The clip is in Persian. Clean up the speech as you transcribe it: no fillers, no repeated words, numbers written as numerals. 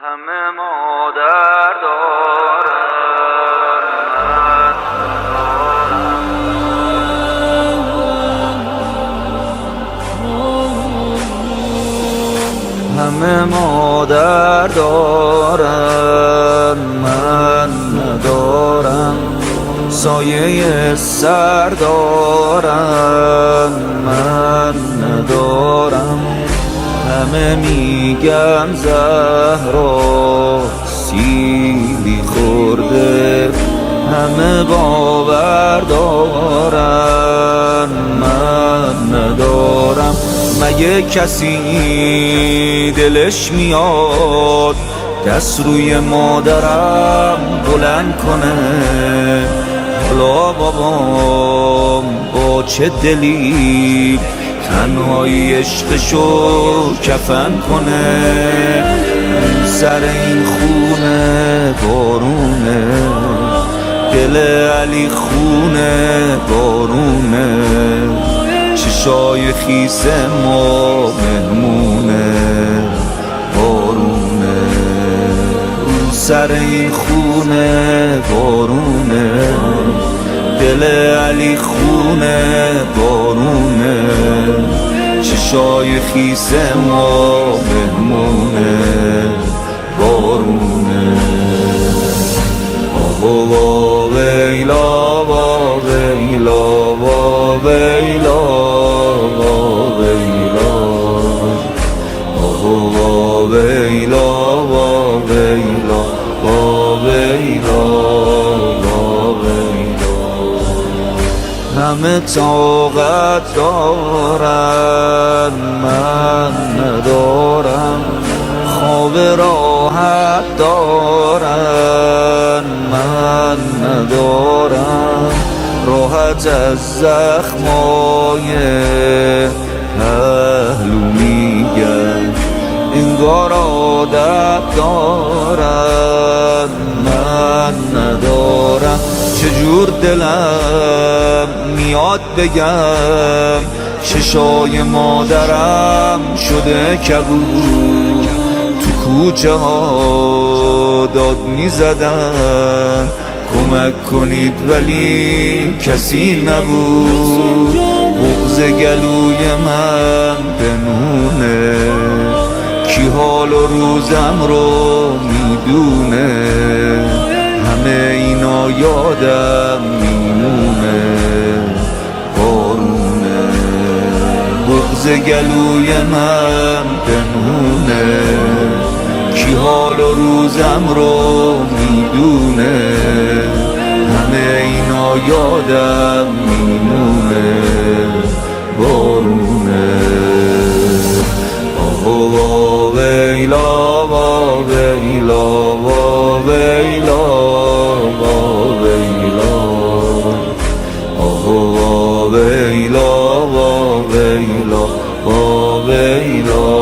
همه مادر دارن، من ندارم. همه مادر دارن، من ندارم. سایه سر دارن، من ندارم. همه میگن زهرا سیلی خورده، همه باور دارن، من ندارم. مگه کسی دلش میاد دست روی مادرم بلند کنه؟ حالا بابام با چه دلی تنهایی عشقشو کفن کنه؟ سر این خونه بارونه، دل علی خونه بارونه، چشای خیس ما مهمونه بارونه. سر این خونه بارونه، دل علی خونه بارونه، چشای خیس ما مهمونه بارونه. آوا ویلا با ویلا با ویلا با ویلا، آوا ویلا با ویلا با ویلا با ویلا. همه طاقت دارن، من ندارم. خواب راحت دارن، من ندارم. راحت از زخمای پهلو میگن، انگار عادت دارن، من ندارم. چجور دلم میاد بگم چشای مادرم شده کبود، تو کوچه ها داد میزدن کمک کنید ولی کسی نبود. بغض گلوی من بنونه، کی حال و روزم رو میدونه؟ همه اینا یادم میمونه بارونه. بغض گلوی من پنهونه، کی حال و روزم رو میدونه؟ همه اینا یادم میمونه بارونه. آوا ویلا با ویلا با ویلا با ویلا، آوا ویلا با ویلا با ویلا.